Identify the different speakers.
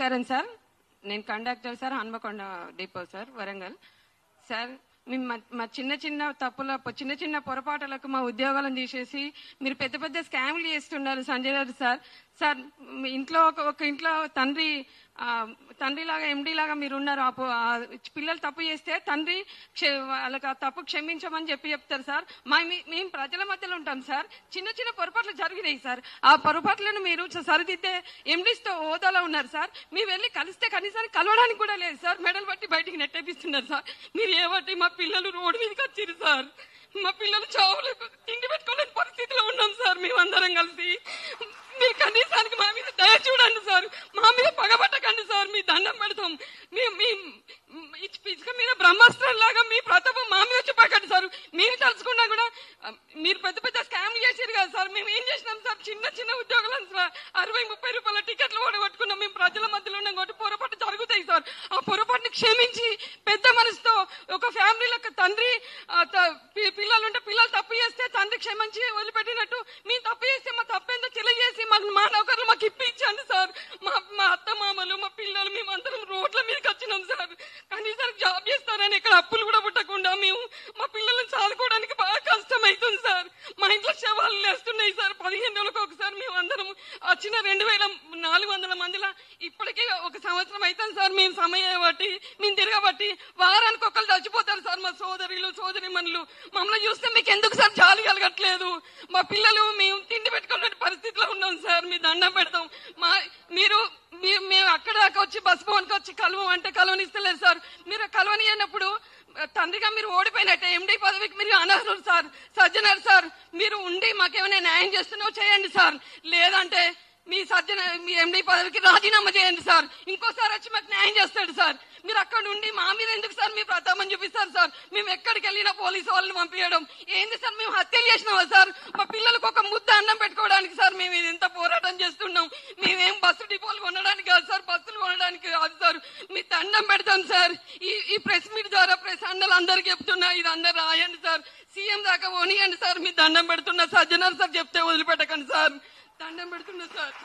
Speaker 1: నమస్కారం సార్. నేను conductor sir, Hanamkonda depot sir, Warangal sir. మేము మా చిన్న చిన్న తప్పుల చిన్న చిన్న పొరపాటులకు మా ఉద్యోగాలను తీసేసి మీరు పెద్ద పెద్ద స్కామ్లు చేస్తున్నారు సంజయ్ గారు సార్. సార్ ఇంట్లో ఒక ఇంట్లో తండ్రిలాగా ఎండీ లాగా మీరు ఉన్నారు. పిల్లలు తప్పు చేస్తే తండ్రి వాళ్ళకి ఆ తప్పు క్షమించమని చెప్తారు సార్. మేము ప్రజల మధ్యలో ఉంటాం సార్. చిన్న చిన్న పొరపాట్లు జరిగినాయి సార్. ఆ పొరపాట్లను మీరు సరిదిద్దే ఎండీస్తో హోదాలో ఉన్నారు సార్. మీరు వెళ్ళి కలిస్తే కనీసానికి కలవడానికి కూడా లేదు సార్. మెడలు బట్టి బయటికి నెట్టేపిస్తున్నారు సార్. మీరు ఏబట్టి మా పిల్లలు రోడ్డు మీదకి వచ్చారు సార్. మా పిల్లలు చావులకు తిండి పెట్టుకోలేని పరిస్థితిలో ఉన్నాం సార్. మేమందరం కలిసి మీరు కనీసానికి మా మీద దయ చూడండి సార్. మా మీద పగబట్టకండి సార్. మీ దండం పెడతాం. ఇసుక మీద బ్రహ్మాస్త్రం లాగా మీ ప్రతాపం మా మీద చూపకండి సార్. మీరు తలుచుకున్నా కూడా మీరు పెద్ద పెద్ద స్కామ్లు చేసారు కదా సార్. మేము ఏం చేసినాం సార్? చిన్న చిన్న ఉద్యోగాలను 60-30 రూపాయల టికెట్లు ఓడగొట్టుకున్నాం. మేము ప్రజల మధ్యలో ఉన్నాం కాబట్టి పొరపాటు జరుగుతాయి సార్. ఆ పొరపాటుని క్షమించి పెద్ద మనసుతో ఒక ఫ్యామిలీలకు తండ్రి పిల్లలుంటే పిల్లలు తప్పు చేస్తే తండ్రి క్షమించి వదిలిపెట్టినట్టు మేము తప్పు చేస్తే మా తప్పేందో తెలియజేసి మా నౌకర్లు మాకు ఇప్పించండి సార్. మా అత్త మామలు మా పిల్లలు మేమందరం రోడ్ల మీదకి వచ్చినాం సార్. కనీసానికి జాబ్ చేస్తారని ఇక్కడ అప్పులు కూడా పుట్టకుండా మేము మా పిల్లలను చదువుకోవడానికి బాగా కష్టమవుతుంది సార్. మా ఇంట్లో శవాలు లేస్తున్నాయి సార్. 15 రోజులకు ఒకసారి మేము అందరం వచ్చిన 2400 మందిలో ఇప్పటికీ 1 సంవత్సరం అవుతుంది సార్. మేము సమయం బట్టి మేము తిరగబట్టి వారానికి ఒకళ్ళు చచ్చిపోతారు సార్. మా సోదరులు సోదరిమణులు మమ్మల్ని చూస్తే మీకు ఎందుకు సార్ జాలి కలగట్లేదు? మా పిల్లలు మేము తిండి పెట్టుకునే పరిస్థితిలో ఉన్నాం సార్. మీ దండం పెడతాం. మేము అక్కడ దాకా వచ్చి బస్ భవన్కి వచ్చి కలవంటే కలవనిస్తలేదు సార్. మీరు కలవని అయినప్పుడు తండ్రిగా మీరు ఓడిపోయినట్టే. ఎండీ పదవికి మీరు అనర్హులు సార్. సజ్జనర్ సార్, మీరు ఉండి మాకేమైనా న్యాయం చేస్తున్నావు చేయండి సార్. లేదంటే మీ ఎండీ పదవికి రాజీనామా చేయండి సార్. ఇంకోసారి వచ్చి మాకు న్యాయం చేస్తాడు సార్. మీరు అక్కడ ఉండి మా మీద ఎందుకు సార్ మీ ప్రతాపం చూపిస్తారు సార్? మేము ఎక్కడికి వెళ్ళినా పోలీసు వాళ్ళని పంపించడం ఏంది సార్? మేము హత్యలు చేసినావా సార్? మా పిల్లలకు ఒక ముద్ద అన్నం పెట్టుకోవడానికి సార్ మేము ఇంత పోరాటం చేస్తున్నాం. మేమేం బస్సు డిపోలు కొనడానికి కాదు సార్, బస్సులు కొనడానికి కాదు సార్. మీ దండం పెడతాం సార్. ఈ ప్రెస్ మీట్ ద్వారా ప్రెస్ అన్నలు అందరికి చెప్తున్నా, ఇది అందరు రాయండి సార్. సీఎం దాకా పోనీయండి సార్. మీ దండం పెడుతున్నా. సజ్జనర్ సార్ చెప్తే వదిలిపెట్టకండి సార్. దండం పెడుతున్నా సార్.